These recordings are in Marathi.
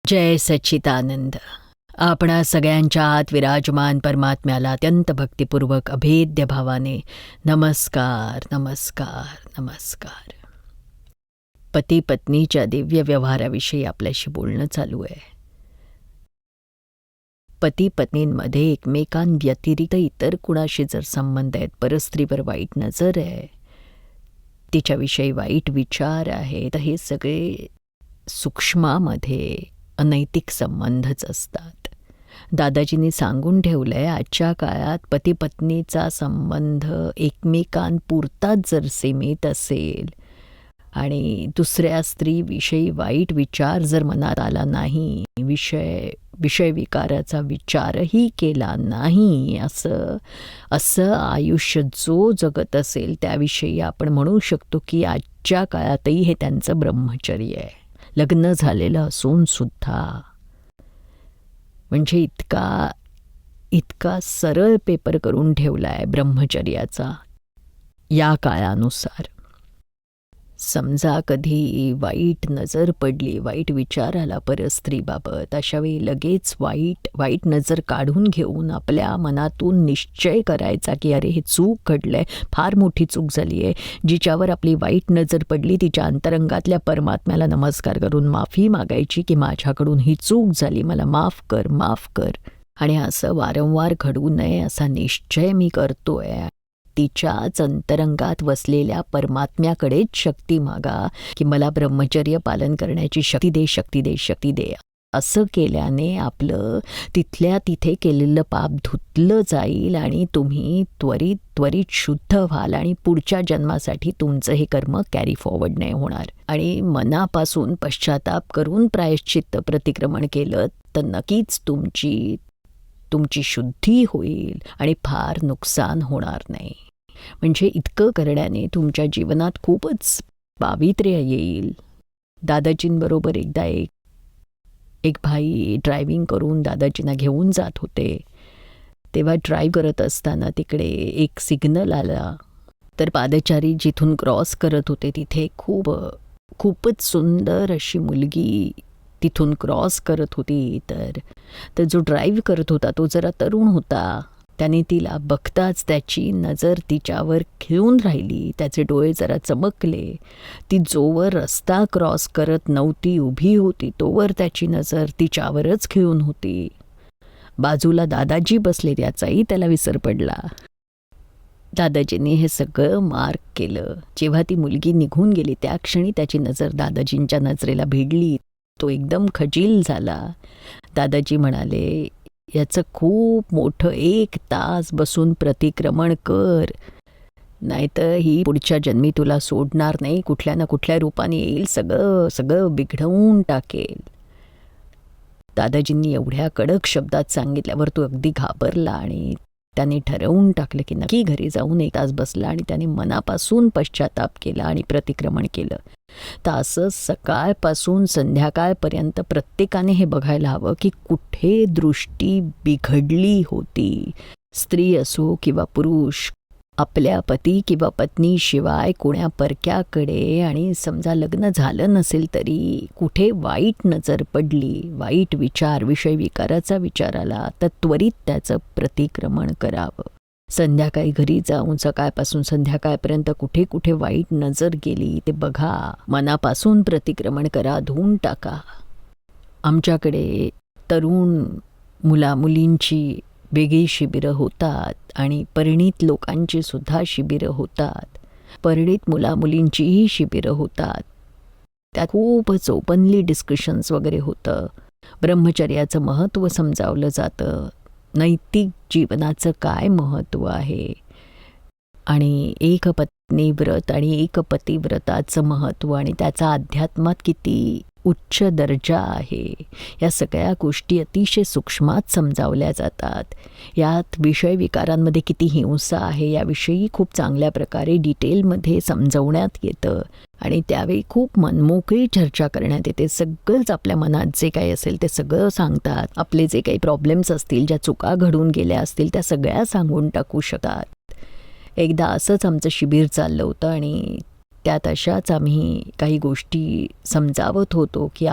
जय सच्चिदानंद. आपणा सगळ्यांच्या आत विराजमान परमात्म्याला अत्यंत भक्तिपूर्वक अभेद्य भावाने नमस्कार नमस्कार नमस्कार. पती पत्नीच्या दिव्य व्यवहाराविषयी आपल्याशी बोलणं चालू आहे. पती पत्नींमध्ये एकमेकांव्यतिरिक्त इतर कुणाशी जर संबंध आहेत, परस्त्रीवर वाईट नजर आहे, तिच्याविषयी वाईट विचार आहे, तर हे सगळे सूक्ष्मामध्ये अनैतिक संबंधच असतात. दादाजींनी सांगून ठेवलं आहे, आजच्या काळात पती पत्नीचा संबंध एकमेकांपुरताच जर सीमित असेल आणि दुसऱ्या स्त्रीविषयी वाईट विचार जर मनात आला नाही, विषय विकाराचा विचारही केला नाही, असं आयुष्य जो जगत असेल त्याविषयी आपण म्हणू शकतो की आजच्या काळातही हे त्यांचं ब्रह्मचर्य आहे. लग्न झालेलं असून सुद्धा. म्हणजे इतका सरळ पेपर करून ठेवला आहे ब्रह्मचर्याचा या काळानुसार. समजा कधी वाईट नजर पडली, वाईट विचार आला परस्त्रीबाबत, अशावेळी लगेच वाईट नजर काढून घेऊन आपल्या मनातून निश्चय करायचा की अरे हे चूक घडलं आहे, फार मोठी चूक झाली आहे. जिच्यावर आपली वाईट नजर पडली तिच्या अंतरंगातल्या परमात्म्याला नमस्कार करून माफी मागायची की माझ्याकडून ही चूक झाली, मला माफ कर. आणि असं वारंवार घडू नये असा निश्चय मी करतोय. तिच्याच अंतरंगात वसलेल्या परमात्म्याकडेच शक्ती मागा की मला ब्रह्मचर्य पालन करण्याची शक्ती दे. असं केल्याने आपलं तिथल्या तिथे केलेलं पाप धुतलं जाईल आणि तुम्ही त्वरित शुद्ध व्हाल आणि पुढच्या जन्मासाठी तुमचं हे कर्म कॅरी फॉरवर्ड नाही होणार. आणि मनापासून पश्चाताप करून प्रायश्चित्त प्रतिक्रमण केलं तर नक्कीच तुमची शुद्धी होईल आणि फार नुकसान होणार नाही. म्हणजे इतकं करण्याने तुमच्या जीवनात खूपच पावित्र्य येईल. दादाजींबरोबर एकदा एक भाई ड्रायव्हिंग करून दादाजींना घेऊन जात होते. तेव्हा ड्राईव्ह करत असताना तिकडे एक सिग्नल आला, तर पादचारी जिथून क्रॉस करत होते तिथे खूपच सुंदर अशी मुलगी तिथून क्रॉस करत होती. तर जो ड्राईव्ह करत होता तो जरा तरुण होता. त्याने तिला बघताच त्याची नजर तिच्यावर खिळून राहिली. त्याचे डोळे जरा चमकले. ती जोवर रस्ता क्रॉस करत नव्हती, उभी होती, तोवर त्याची नजर तिच्यावरच खिळून होती. बाजूला दादाजी बसले, त्याचाही त्याला विसर पडला. दादाजींनी हे सगळं मार्क केलं. जेव्हा ती मुलगी निघून गेली त्या क्षणी त्याची नजर दादाजींच्या नजरेला भिडली. तो एकदम खजील झाला. दादाजी म्हणाले, याचं खूप मोठं 1 तास बसून प्रतिक्रमण कर, नाहीतर ही पुढच्या जन्मी तुला सोडणार नाही, कुठल्या ना कुठल्या रूपाने येईल, सगळं बिघडवून टाकेल. दादाजींनी एवढ्या कडक शब्दात सांगितल्यावर तो अगदी घाबरला आणि त्याने ठरवून टाकलं की नक्की घरी जाऊन 1 तास बसला आणि त्याने मनापासून पश्चाताप केला आणि प्रतिक्रमण केलं. तर असं सकाळपासून संध्याकाळपर्यंत प्रत्येकाने हे बघायला हवं की कुठे दृष्टी बिघडली होती. स्त्री असो किंवा पुरुष, आपल्या पती किंवा पत्नीशिवाय कोण्या परक्याकडे, आणि समजा लग्न झालं नसेल तरी कुठे वाईट नजर पडली, वाईट विचार, विषय विकाराचा विचार आला, तर त्वरित त्याचं प्रतिक्रमण करावं. संध्याकाळी घरी जाऊन सकाळपासून संध्याकाळपर्यंत कुठे कुठे वाईट नजर गेली ते बघा, मनापासून प्रतिक्रमण करा, धुवून टाका. आमच्याकडे तरुण मुलामुलींची वेगळी शिबिरं होतात आणि परिणित लोकांची सुद्धा शिबिरं होतात. परिणित मुलामुलींचीही शिबिरं होतात. त्यात खूपच ओपनली डिस्कशन्स वगैरे होतं. ब्रह्मचर्याचं महत्त्व समजावलं जातं. नैतिक जीवनाचं काय महत्त्व आहे आणि एक पत्नी व्रत आणि एक पती व्रताचं महत्त्व आणि त्याचा अध्यात्मात किती उच्च दर्जा आहे, या सगळ्या गोष्टी अतिशय सूक्ष्मात समजावल्या जातात. यात विषय विकारांमध्ये किती हिंसा आहे याविषयी खूप चांगल्या प्रकारे डिटेलमध्ये समजवण्यात येतं आणि त्यावेळी खूप मनमोकळी चर्चा करण्यात येते. सगळंच आपल्या मनात जे काही असेल ते सगळं सांगतात. आपले जे काही प्रॉब्लेम्स असतील, ज्या चुका घडून गेल्या असतील त्या सगळ्या सांगून टाकू शकतात. एकदा असंच आमचं शिबिर चाललं होतं आणि त्यात अशाच आम्ही काही गोष्टी समजावत होतो की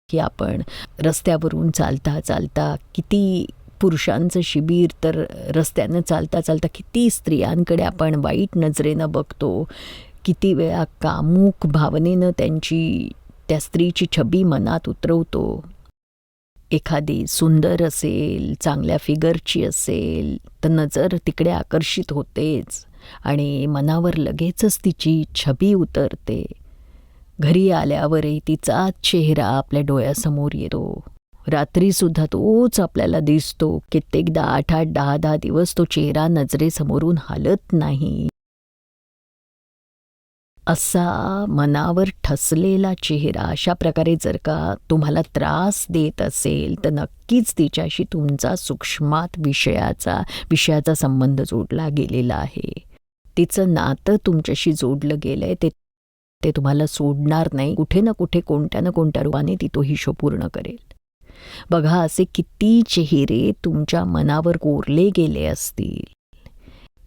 की आपण रस्त्यावरून चालता चालता किती पुरुषांचं शिबिर, तर रस्त्यानं चालता चालता किती स्त्रियांकडे आपण वाईट नजरेनं बघतो, किती वेळा कामुक भावनेनं त्या स्त्रीची छबी मनात उतरवतो. एखादी सुंदर असेल, चांगल्या फिगरची असेल तर नजर तिकडे आकर्षित होतेच आणि मनावर लगेचच तिची छबी उतरते. घरी आल्यावरही तिचाच चेहरा आपल्या डोळ्यासमोर येतो. रात्रीसुद्धा तोच आपल्याला दिसतो. कित्येकदा 8-8, 10-10 दिवस तो चेहरा नजरेसमोरून हालत नाही. असा मनावर ठसलेला चेहरा अशा प्रकारे जर का तुम्हाला त्रास देत असेल तर नक्कीच तिच्याशी तुमचा सूक्ष्मात विषयाचा संबंध जोडला गेलेला आहे. तिचं नातं तुमच्याशी जोडलं गेलंय, ते तुम्हाला सोडणार नाही. कुठे ना कुठे, कोणत्या ना कोणत्या रूपाने ती तो हिशो पूर्ण करेल. बघा, असे किती चेहरे तुमच्या मनावर कोरले गेले असतील.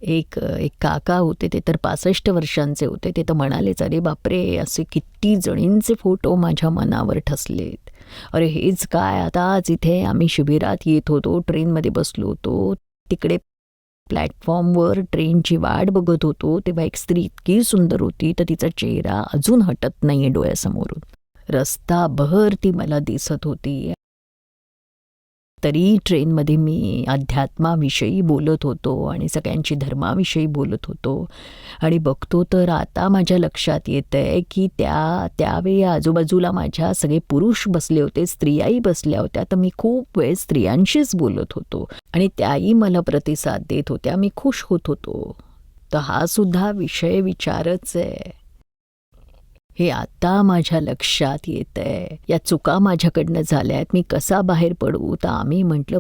एक काका होते, ते तर 65 वर्षांचे होते. ते तर म्हणालेच, अरे बापरे, असे किती जणींचे फोटो माझ्या मनावर ठसलेत. अरे हेच काय, आता आज इथे आम्ही शिबिरात येत होतो, ट्रेनमध्ये बसलो होतो, तिकडे प्लॅटफॉर्मवर ट्रेनची वाट बघत होतो, तेव्हा एक स्त्री इतकी सुंदर होती तर तिचा चेहरा अजून हटत नाही आहे डोळ्यासमोरून. रस्ताभर ती मला दिसत होती. तरी ट्रेनमध्ये मी अध्यात्माविषयी बोलत होतो आणि सगळ्यांची धर्माविषयी बोलत होतो आणि बघतो तर आता माझ्या लक्षात येतं आहे की त्यावेळी आजूबाजूला माझ्या सगळे पुरुष बसले होते, स्त्रियाही बसल्या होत्या. तर मी खूप वेळ स्त्रियांशीच बोलत होतो आणि त्याही मला प्रतिसाद देत होत्या. मी खुश होत होतो. तर हा सुद्धा विषय विचारच आहे. हे आता माझ्या लक्षात येतंय. या चुका माझ्याकडनं झाल्या आहेत. मी कसा बाहेर पडू? तर आम्ही म्हटलं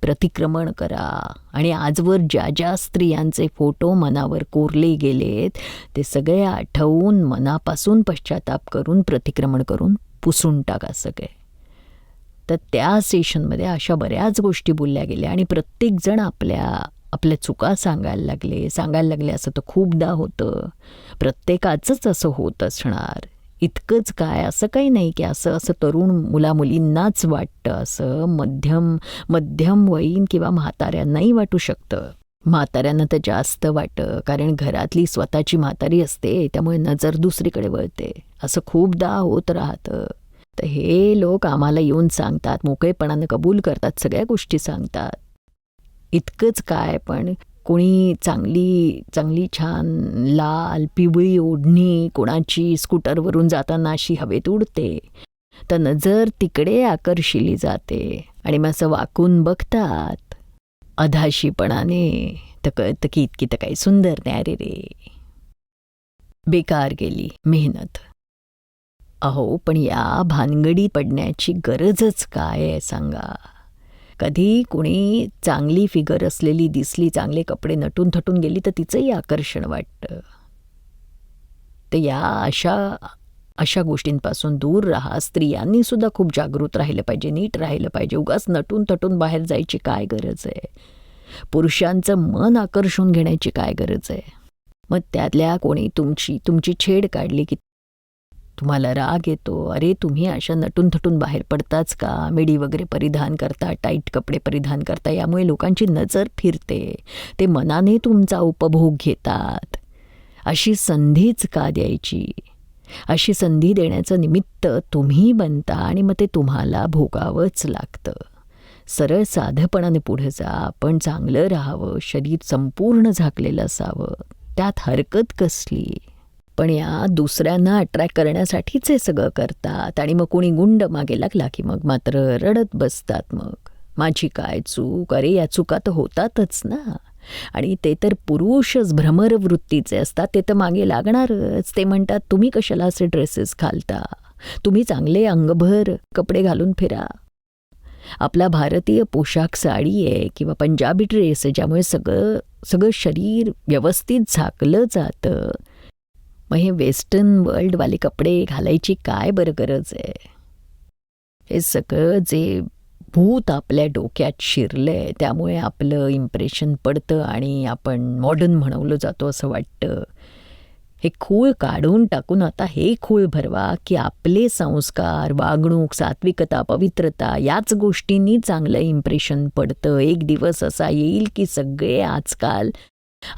प्रतिक्रमण करा आणि आजवर ज्या स्त्रियांचे फोटो मनावर कोरले गेलेत ते सगळे आठवून मनापासून पश्चाताप करून प्रतिक्रमण करून पुसून टाका सगळे. तर त्या सेशनमध्ये अशा बऱ्याच गोष्टी बोलल्या गेल्या आणि प्रत्येकजण आपल्या चुका सांगायला लागले. असं तर खूपदा होतं. प्रत्येकाचंच असं होत असणार. इतकंच काय, असं काही नाही की असं तरुण मुलामुलींनाच वाटतं. असं मध्यम वयीन किंवा म्हाताऱ्यांनाही वाटू शकतं. म्हाताऱ्यांना तर जास्त वाटतं, कारण घरातली स्वतःची म्हातारी असते, त्यामुळे नजर दुसरीकडे वळते. असं खूपदा होत राहतं. तर हे लोक आम्हाला येऊन सांगतात, मोकळेपणानं कबूल करतात, सगळ्या गोष्टी सांगतात. इतकंच काय, पण कोणी चांगली छान लाल पिवळी ओढणी कोणाची स्कूटरवरून जाताना अशी हवेत उडते, तर नजर तिकडे आकर्षिली जाते आणि मग असं वाकून बघतात अधाशीपणाने, तर कळतं की इतकी तर काही सुंदर नाही. अरे रे, बेकार गेली मेहनत. अहो, पण या भानगडीत पडण्याची गरजच काय आहे सांगा? कधी कुणी चांगली फिगर असलेली दिसली, चांगले कपडे नटून थटून गेली, तर तिचंही आकर्षण वाटतं. तर या अशा गोष्टींपासून दूर राहा. स्त्रियांनी सुद्धा खूप जागृत राहिलं पाहिजे, नीट राहिलं पाहिजे. उगाच नटून थटून बाहेर जायची काय गरज आहे? पुरुषांचं मन आकर्षून घेण्याची काय गरज आहे? मग त्यातल्या कोणी तुमची छेड काढली की तुम्हाला राग येतो. अरे, तुम्ही अशा नटून थटून बाहेर पडताच का? मिडी वगैरे परिधान करता, टाईट कपडे परिधान करता, यामुळे लोकांची नजर फिरते. ते मनाने तुमचा उपभोग घेतात. अशी संधीच का द्यायची? अशी संधी देण्याचं निमित्त तुम्ही बनता आणि मग ते तुम्हाला भोगावंच लागतं. सरळ साधेपणाने पुढे जा. आपण चांगलं राहावं, शरीर संपूर्ण झाकलेलं असावं, त्यात हरकत कसली? पण या दुसऱ्यांना अट्रॅक्ट करण्यासाठीच हे सगळं करतात आणि मग कोणी गुंड मागे लागला की मग मात्र रडत बसतात. मग माझी काय चूक? अरे, या चुका तर होतातच ना. आणि ते तर पुरुषच भ्रमरवृत्तीचे असतात, ते तर मागे लागणारच. ते म्हणतात, तुम्ही कशाला असे ड्रेसेस घालता? तुम्ही चांगले अंगभर कपडे घालून फिरा. आपला भारतीय पोशाख साडी आहे किंवा पंजाबी ड्रेस आहे, ज्यामुळे सगळं शरीर व्यवस्थित झाकलं जातं. मग हे वेस्टर्न वर्ल्डवाले कपडे घालायची काय बरं गरज आहे? हे सगळं जे भूत आपल्या डोक्यात शिरलंय, त्यामुळे आपलं इम्प्रेशन पडतं आणि आपण मॉडर्न म्हणवलं जातो असं वाटतं. हे खूळ काढून टाकून आता हे खूळ भरवा की आपले संस्कार, वागणूक, सात्विकता, पवित्रता याच गोष्टींनी चांगलं इम्प्रेशन पडतं. एक दिवस असा येईल की सगळे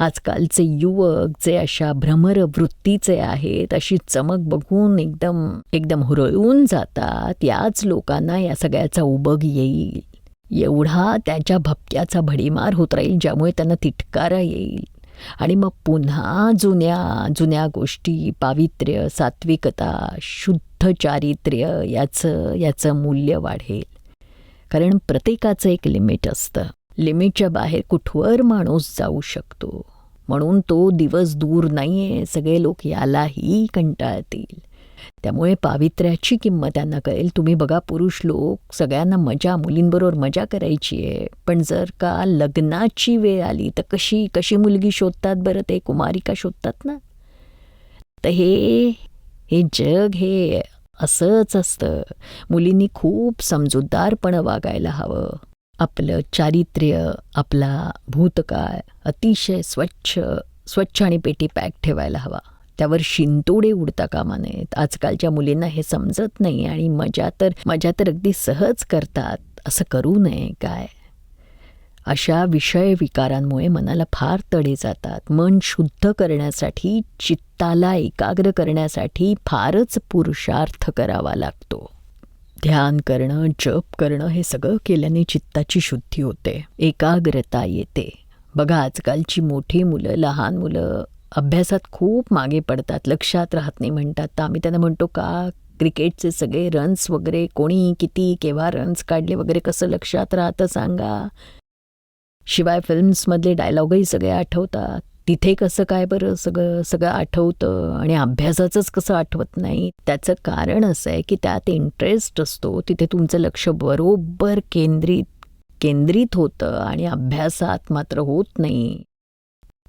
आजकालचे युवक जे अशा भ्रमर वृत्तीचे आहेत, अशी चमक बघून एकदम हुरळून जातात, याच लोकांना या सगळ्याचा उबग येईल. एवढा त्याच्या भपक्याचा भडीमार होत राहील ज्यामुळे त्यांना तिटकारा येईल. आणि मग पुन्हा जुन्या गोष्टी, पावित्र्य, सात्विकता, शुद्ध चारित्र्य याचं मूल्य वाढेल. कारण प्रत्येकाचं एक लिमिट असतं. लिमिटच्या बाहेर कुठवर माणूस जाऊ शकतो. म्हणून तो दिवस दूर नाही आहे. सगळे लोक यालाही कंटाळतील. त्यामुळे पावित्र्याची किंमत त्यांना कळेल. तुम्ही बघा, पुरुष लोक सगळ्यांना मुलींबरोबर मजा करायची आहे, पण जर का लग्नाची वेळ आली तर कशी मुलगी शोधतात बरं? ते कुमारिका शोधतात ना. तर हे जग हे असंच असतं. मुलींनी खूप समजूतदारपणे वागायला हवं. आपलं चारित्र्य, आपला भूतकाळ अतिशय स्वच्छ आणि पेटी पॅक ठेवायला हवा. त्यावर शिंतोडे उडता कामा नयेत. आजकालच्या मुलींना हे समजत नाही आणि मजा तर अगदी सहज करतात. असं करू नये काय? अशा विषय विकारांमुळे मनाला फार तडे जातात. मन शुद्ध करण्यासाठी, चित्ताला एकाग्र करण्यासाठी फारच पुरुषार्थ करावा लागतो. ध्यान करणं, जप करणं हे सगळं केल्याने चित्ताची शुद्धी होते, एकाग्रता येते. बघा, आजकालची मोठी मुलं, लहान मुलं अभ्यासात खूप मागे पडतात, लक्षात राहत नाही म्हणतात. तर आम्ही त्यांना म्हणतो का क्रिकेटचे सगळे रन्स वगैरे कोणी किती केव्हा रन्स काढले वगैरे कसं लक्षात राहतं सांगा? शिवाय फिल्म्समधले डायलॉगही सगळे आठवतात. तिथे कसं काय बरं सगळं आठवतं आणि अभ्यासाचंच कसं आठवत नाही? त्याचं कारण असं आहे की त्यात इंटरेस्ट असतो, तिथे तुमचं लक्ष बरोबर केंद्रित होतं आणि अभ्यासात मात्र होत नाही.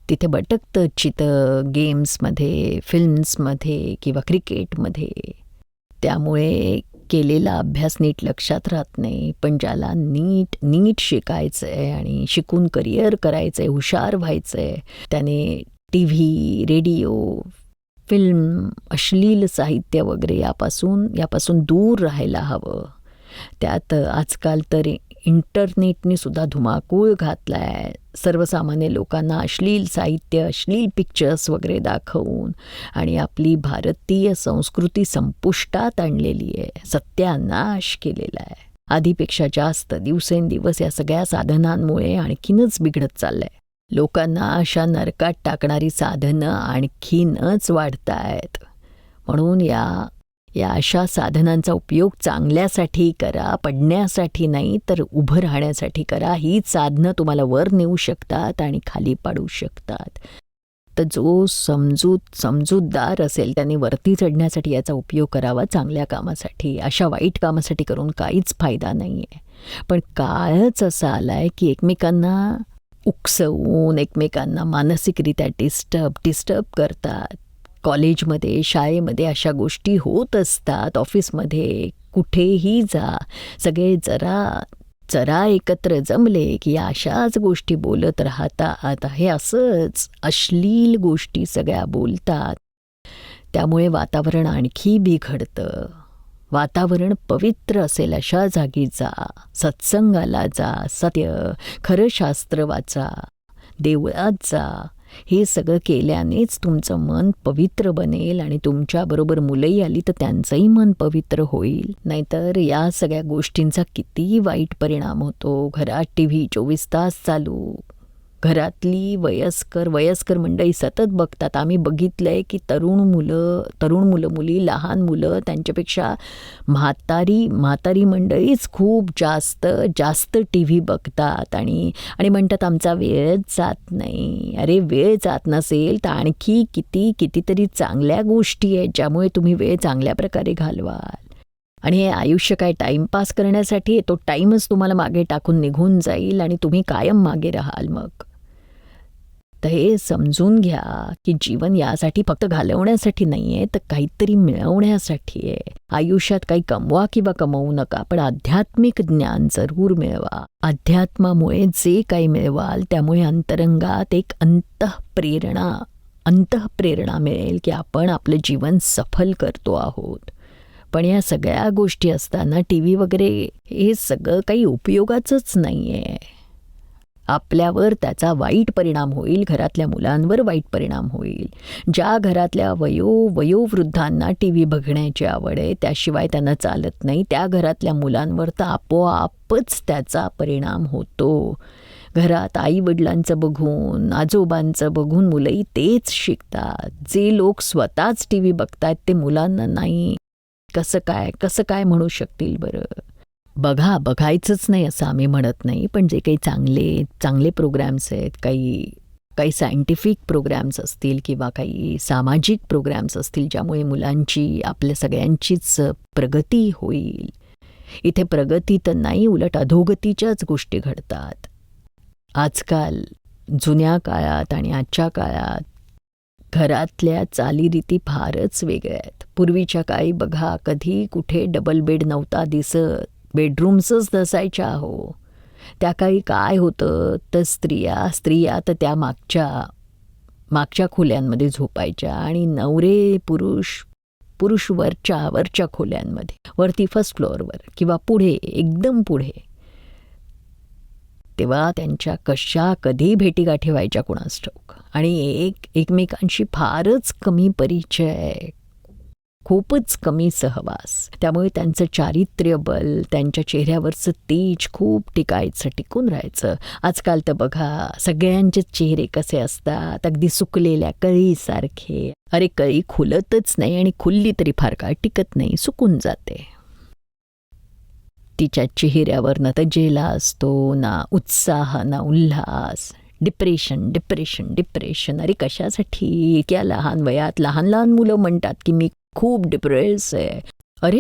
तिथे भटकतं चितं गेम्समध्ये, फिल्म्समध्ये किंवा क्रिकेटमध्ये. त्यामुळे केलेला अभ्यास नीट लक्षात राहत नाही. पण ज्याला नीट शिकायचं आहे आणि शिकून करिअर करायचं आहे, हुशार व्हायचं आहे, त्याने TV, रेडिओ, फिल्म, अश्लील साहित्य वगैरे यापासून दूर राहायला हवं. त्यात आजकाल तर इंटरनेटने सुद्धा धुमाकूळ घातला आहे. सर्वसामान्य लोकांना अश्लील साहित्य, अश्लील पिक्चर्स वगैरे दाखवून आणि आपली भारतीय संस्कृती संपुष्टात आणलेली आहे, सत्यानाश केलेला आहे. आधीपेक्षा जास्त दिवसेंदिवस या सगळ्या साधनांमुळे आणखीनच बिघडत चाललं आहे. लोकांना अशा नरकात टाकणारी साधनं आणखीनच वाढत आहेत. म्हणून या अशा साधनांचा उपयोग चांगल्यासाठी करा, पडण्यासाठी नाही तर उभं राहण्यासाठी करा. हीच साधनं तुम्हाला वर नेऊ शकतात आणि खाली पाडू शकतात. तर जो समजूतदार असेल त्याने वरती चढण्यासाठी याचा उपयोग करावा, चांगल्या कामासाठी. अशा वाईट कामासाठी करून काहीच फायदा नाही आहे. पण काळच असा आला आहे की एकमेकांना उकसवून, एकमेकांना मानसिकरित्या डिस्टर्ब करतात. कॉलेजमध्ये, शाळेमध्ये अशा गोष्टी होत असतात. ऑफिसमध्ये कुठेही जा, सगळे जरा एकत्र जमले की अशाच गोष्टी बोलत राहतात. हे असंच अश्लील गोष्टी सगळ्या बोलतात. त्यामुळे वातावरण आणखी बिघडतं. वातावरण पवित्र असेल अशा जागी जा, सत्संगाला जा, खरं शास्त्र वाचा, देवळात जा. हे सगळं केल्यानेच तुमचं मन पवित्र बनेल आणि तुमच्याबरोबर मुलंही आली तर त्यांचंही मन पवित्र होईल. नाहीतर या सगळ्या गोष्टींचा किती वाईट परिणाम होतो. घरात TV 24 तास चालू, घरातली वयस्कर मंडळी सतत बघतात. आम्ही बघितलं आहे की तरुण मुलं मुली, लहान मुलं, त्यांच्यापेक्षा म्हातारी मंडळीच खूप जास्त TV बघतात आणि म्हणतात आमचा वेळच जात नाही. अरे, वेळ जात नसेल तर आणखी कितीतरी चांगल्या गोष्टी आहेत ज्यामुळे तुम्ही वेळ चांगल्या प्रकारे घालवाल. आणि हे आयुष्य काय टाईमपास करण्यासाठी, तो टाईमच तुम्हाला मागे टाकून निघून जाईल आणि तुम्ही कायम मागे राहाल मग. तर हे समजून घ्या की जीवन यासाठी फक्त घालवण्यासाठी नाही आहे, तर काहीतरी मिळवण्यासाठी आहे. आयुष्यात काही कमवा किंवा कमवू नका, पण आध्यात्मिक ज्ञान जरूर मिळवा. अध्यात्मामुळे जे काही मिळवाल त्यामुळे अंतरंगात एक अंतःप्रेरणा अंतःप्रेरणा मिळेल की आपण आपलं जीवन सफल करतो आहोत. पण या सगळ्या गोष्टी असताना टी व्ही वगैरे हे सगळं काही उपयोगाचंच नाही आहे. आपल्यावर त्याचा वाईट परिणाम होईल, घरातल्या मुलांवर वाईट परिणाम होईल. ज्या घरातल्या वयोवृद्धांना टी व्ही बघण्याची आवड आहे, त्याशिवाय त्यांना चालत नाही, त्या घरातल्या मुलांवर तर आपोआपच त्याचा परिणाम होतो. घरात आईवडिलांचं बघून, आजोबांचं बघून मुलंही तेच शिकतात. जे लोक स्वतःच टी व्ही बघतायत ते मुलांना नाही. कसं काय म्हणू शकतील बरं? बघायचंच नाही असं आम्ही म्हणत नाही, पण जे काही चांगले प्रोग्रॅम्स आहेत, काही सायंटिफिक प्रोग्रॅम्स असतील किंवा काही सामाजिक प्रोग्रॅम्स असतील, ज्यामुळे मुलांची, आपल्या सगळ्यांचीच प्रगती होईल. इथे प्रगती तर नाही, उलट अधोगतीच्याच गोष्टी घडतात. आजकाल जुन्या काळात आणि आजच्या काळात घरातल्या चालीरीती फारच वेगळ्या आहेत. पूर्वीच्या काळी बघा, कधी कुठे डबल बेड नव्हता दिसत, बेडरूम्सच नसायच्या हो. त्या काळी काय होतं तर स्त्रिया तर त्या मागच्या खोल्यांमध्ये झोपायच्या आणि नवरे पुरुष वरच्या खोल्यांमध्ये, वरती फर्स्ट फ्लोअरवर किंवा पुढे, एकदम पुढे. तेव्हा त्यांच्या कधी भेटीगाठी व्हायच्या कुणास ठाऊक. आणि एकमेकांशी फारच कमी परिचय, खूपच कमी सहवास. त्यामुळे त्यांचं चारित्र्य बल, त्यांच्या चेहऱ्यावरचं तेज खूप टिकून राहायचं. आजकाल तर बघा, सगळ्यांचे चेहरे कसे असतात, अगदी सुकलेल्या कळीसारखे. अरे, कळी खुलतच नाही आणि खुलली तरी फार काळ टिकत नाही, सुकून जाते. तिच्या चेहऱ्यावर ना तजेला असतो, ना उत्साह, ना उल्हास. डिप्रेशन. अरे कशासाठी? इतक्या लहान वयात लहान मुलं म्हणतात की मी खूप डिप्रेस आहे. अरे,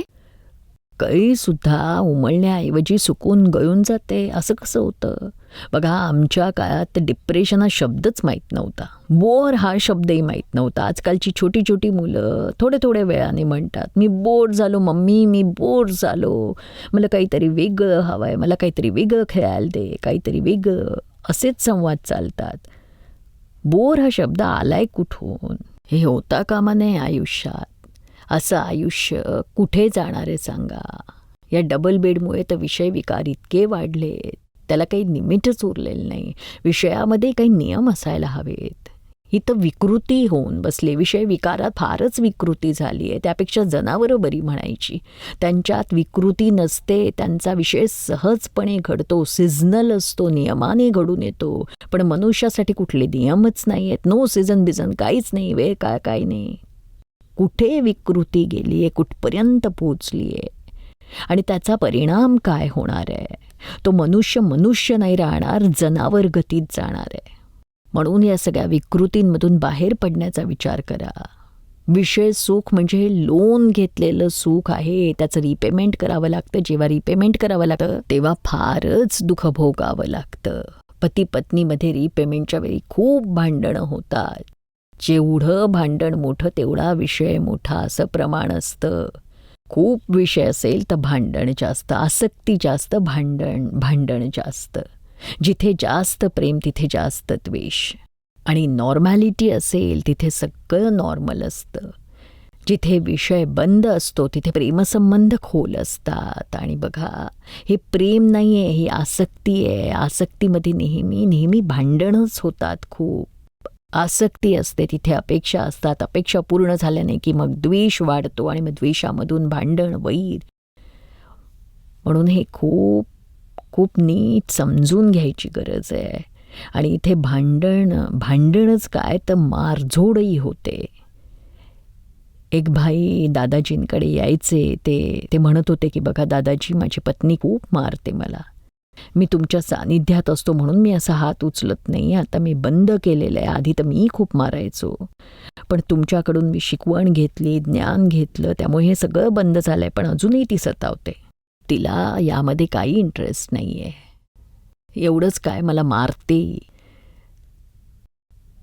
कळीसुद्धा उमलण्याऐवजी सुकून गळून जाते. असं कसं होतं? बघा, आमच्या काळात तर डिप्रेशन हा शब्दच माहीत नव्हता. बोर हा शब्दही माहीत नव्हता. आजकालची छोटी मुलं थोड्या वेळाने म्हणतात, मी बोर झालो मम्मी, मी बोर झालो, मला काहीतरी वेगळं हवं आहे, मला काहीतरी वेगळं खेळायला दे, काहीतरी वेगळं. असेच संवाद चालतात. बोर हा शब्द आलाय कुठून? हे होता कामा नये आयुष्यात. असं आयुष्य कुठे जाणार आहे सांगा? या डबल बेडमुळे तर विषय विकार इतके वाढले, त्याला काही निमित्तच उरलेलं नाही. विषयामध्ये काही नियम असायला हवेत. ही तर विकृती होऊन बसली. विषय विकारात फारच विकृती झाली आहे. त्यापेक्षा जनावरं बरी म्हणायची. त्यांच्यात विकृती नसते, त्यांचा विषय सहजपणे घडतो, सिझनल असतो, नियमाने घडून येतो. पण मनुष्यासाठी कुठले नियमच नाही आहेत. नो सीझन बिझन, काहीच नाही, वेळ काय नाही. कुठे विकृती गेली आहे, कुठपर्यंत पोचली आहे, आणि त्याचा परिणाम काय होणार आहे? तो मनुष्य नाही राहणार, जनावर गतीत जाणार आहे. म्हणून या सगळ्या विकृतींमधून बाहेर पडण्याचा विचार करा. विषय सुख म्हणजे लोन घेतलेलं सुख आहे, त्याचं रिपेमेंट करावं लागतं. जेव्हा रिपेमेंट करावं लागतं तेव्हा फारच दुःख भोगावं लागतं. पती पत्नीमध्ये रिपेमेंटच्या वेळी खूप भांडणं होतात. जेवढं भांडण मोठं तेवढा विषय मोठा, असं प्रमाण असतं. खूप विषय असेल तर भांडण जास्त, आसक्ती जास्त, भांडण जास्त. जिथे जास्त प्रेम तिथे जास्त द्वेष. आणि नॉर्मॅलिटी असेल तिथे सगळं नॉर्मल असतं. जिथे विषय बंद असतो तिथे प्रेमसंबंध खोल असतात. आणि बघा, हे प्रेम नाही आहे, ही आसक्ती आहे. आसक्तीमध्ये नेहमी भांडणच होतात. खूप आसक्ती असते, तिथे अपेक्षा असतात. अपेक्षा पूर्ण झाल्याने की मग द्वेष वाढतो आणि मग द्वेषामधून भांडण, वैर. म्हणून हे खूप नीट समजून घ्यायची गरज आहे. आणि इथे भांडणच काय तर मारझोडही होते. एक भाई दादाजींकडे यायचे, ते म्हणत होते की बघा दादाजी, माझी पत्नी खूप मारते मला. मी तुमच्या सानिध्यात असतो म्हणून मी असा हात उचलत नाही. आता मी बंद केलेलं आहे. आधी तर मी खूप मारायचो, पण तुमच्याकडून मी शिकवण घेतली, ज्ञान घेतलं, त्यामुळे हे सगळं बंद झालं आहे. पण अजूनही ती सतावते. तिला यामध्ये काही इंटरेस्ट नाही आहे. एवढंच काय, मला मारते.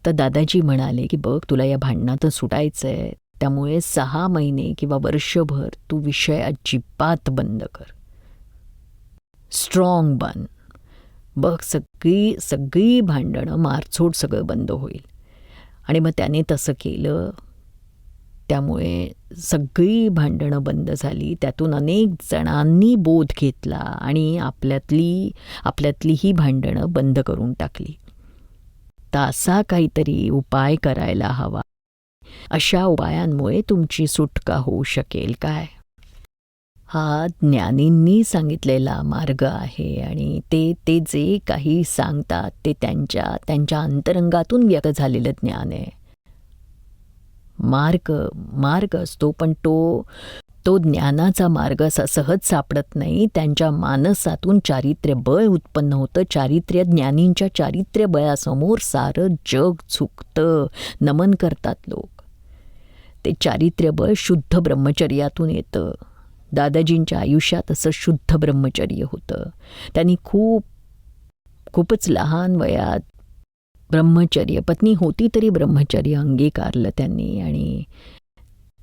तर दादाजी म्हणाले की बघ, तुला या भांडणातून सुटायचं आहे, त्यामुळे 6 महिने किंवा वर्षभर तू विषय अजिबात बंद कर. स्ट्रॉंग बन. बघ, सगळी भांडणं, मारझोड सगळं बंद होईल. आणि मग त्याने तसं केलं. त्यामुळे सगळी भांडणं बंद झाली. त्यातून अनेक जणांनी बोध घेतला आणि आपल्यातली ही भांडणं बंद करून टाकली. तर असा काहीतरी उपाय करायला हवा. अशा उपायांमुळे तुमची सुटका होऊ शकेल काय? हा ज्ञानींनी सांगितलेला मार्ग आहे आणि ते जे काही सांगतात ते त्यांच्या अंतरंगातून व्यक्त झालेलं ज्ञान आहे. मार्ग असतो, पण तो ज्ञानाचा मार्ग असा सहज सापडत नाही. त्यांच्या मानसातून चारित्र्य बळ उत्पन्न होतं. ज्ञानींच्या चारित्र्य बळासमोर सारं जग झुकतं, नमन करतात लोक. ते चारित्र्य बळ शुद्ध ब्रह्मचर्यातून येतं. दादाजींच्या आयुष्यात असं शुद्ध ब्रह्मचर्य होतं. त्यांनी खूपच लहान वयात ब्रह्मचर्य, पत्नी होती तरी ब्रह्मचर्य अंगीकारलं त्यांनी आणि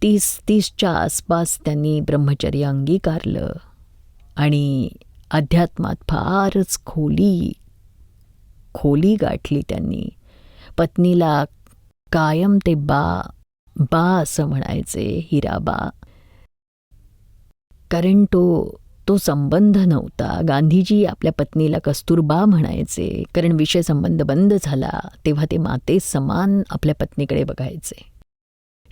30च्या आसपास त्यांनी ब्रह्मचर्य अंगीकारलं आणि अध्यात्मात फारच खोली गाठली त्यांनी. पत्नीला कायम ते बा असं म्हणायचे, हिराबा. कारण तो संबंध नव्हता. गांधीजी आपल्या पत्नीला कस्तुरबा म्हणायचे, कारण विषय संबंध बंद झाला तेव्हा ते माते समान आपल्या पत्नीकडे बघायचे.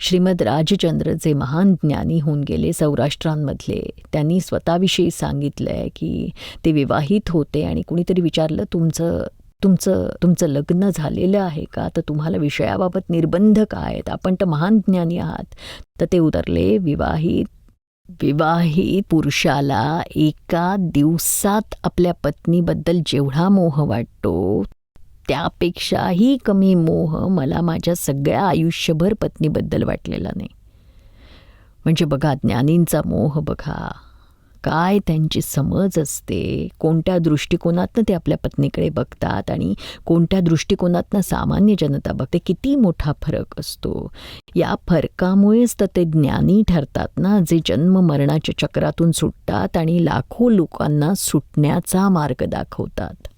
श्रीमद राजचंद्र जे महान ज्ञानी होऊन गेले सौराष्ट्रांमधले, त्यांनी स्वतःविषयी सांगितलंय की ते विवाहित होते आणि कुणीतरी विचारलं, तुमचं लग्न झालेलं आहे का? तर तुम्हाला विषयाबाबत निर्बंध काय आहेत? आपण तर महान ज्ञानी आहात. तर ते उतरले, विवाहित पुरुषाला एका दिवसात आपल्या पत्नीबद्दल जेवढा मोह वाटतो त्यापेक्षाही कमी मोह मला माझ्या सगळ्या आयुष्यभर पत्नीबद्दल वाटलेला नाही. म्हणजे बघा, ज्ञानींचा मोह बघा, काय त्यांची समज असते, कोणत्या दृष्टिकोनातनं ते आपल्या पत्नीकडे बघतात आणि कोणत्या दृष्टिकोनातनं सामान्य जनता बघते. किती मोठा फरक असतो. या फरकामुळेच तर ते ज्ञानी ठरतात ना, जे जन्म मरणाच्या चक्रातून सुटतात आणि लाखो लोकांना सुटण्याचा मार्ग दाखवतात.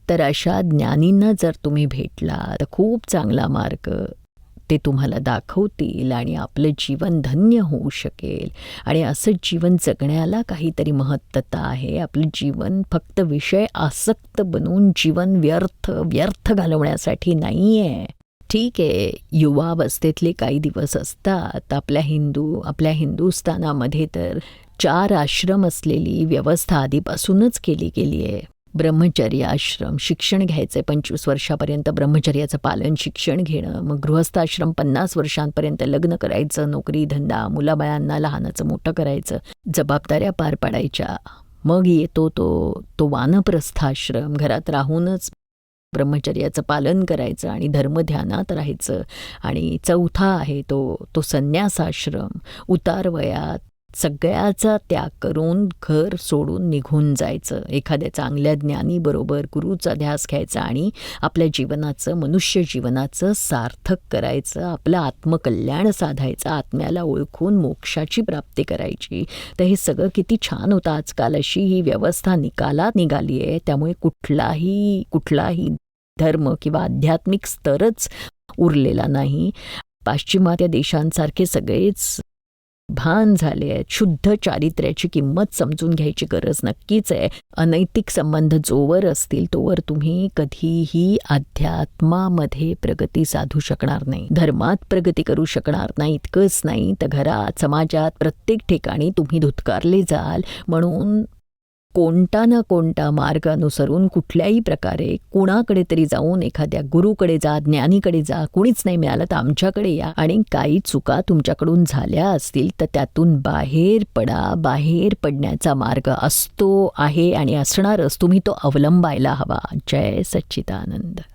तर अशा ज्ञानींना जर तुम्ही भेटला तर खूप चांगला मार्ग ते तुम्हाला दाखवतील आणि आपलं जीवन धन्य होऊ शकेल. आणि असं जीवन जगण्याला काहीतरी महत्त्वता आहे. आपलं जीवन फक्त विषय आसक्त बनवून जीवन व्यर्थ घालवण्यासाठी नाही आहे. ठीक आहे, युवावस्थेतले काही दिवस असतात. आपल्या हिंदुस्थानामध्ये तर 4 आश्रम असलेली व्यवस्था आधीपासूनच केली गेली आहे. ब्रह्मचर्य आश्रम, शिक्षण घ्यायचं 25 वर्षापर्यंत ब्रह्मचर्याचं पालन, शिक्षण घेणं. मग गृहस्थाश्रम 50 वर्षांपर्यंत लग्न करायचं, नोकरी धंदा, मुलाबाळांना लहानाचं मोठं करायचं, जबाबदाऱ्या पार पाडायच्या. मग येतो तो वानप्रस्थाश्रम, घरात राहूनच ब्रह्मचर्याचं पालन करायचं आणि धर्मध्यानात राहायचं. आणि चौथा आहे तो संन्यासाश्रम, उतार वयात सगळ्याचा त्याग करून घर सोडून निघून जायचं. एखाद्या चांगल्या ज्ञानीबरोबर गुरुचा ध्यास घ्यायचा आणि आपल्या जीवनाचं, मनुष्य जीवनाचं सार्थक करायचं, आपलं आत्मकल्याण साधायचं, आत्म्याला ओळखून मोक्षाची प्राप्ती करायची. तर हे सगळं किती छान होतं. आजकाल अशी ही व्यवस्था निकालात निघाली आहे. त्यामुळे कुठलाही धर्म किंवा आध्यात्मिक स्तरच उरलेला नाही. पाश्चिमात्य देशांसारखे सगळेच भान झाले आहेत. शुद्ध चारित्र्याची किंमत समजून घ्यायची गरज नक्कीच आहे. अनैतिक संबंध जोवर असतील तोवर तुम्ही कधीही अध्यात्मामध्ये प्रगती साधू शकणार नाही, धर्मात प्रगती करू शकणार नाही. इतकंच नाही तर घरात, समाजात, प्रत्येक ठिकाणी तुम्ही धुतकारले जाल. म्हणून कोणता ना कोणता मार्ग अनुसरून कुठल्याही प्रकारे कुणाकडे तरी जाऊन एखाद्या गुरुकडे जा, ज्ञानीकडे जा. कुणीच नाही मिळालं तर आमच्याकडे या आणि काही चुका तुमच्याकडून झाल्या असतील तर त्यातून बाहेर पडा. बाहेर पडण्याचा मार्ग असतो, आहे आणि असणारच. तुम्ही तो अवलंबायला हवा. जय सच्चिदानंद.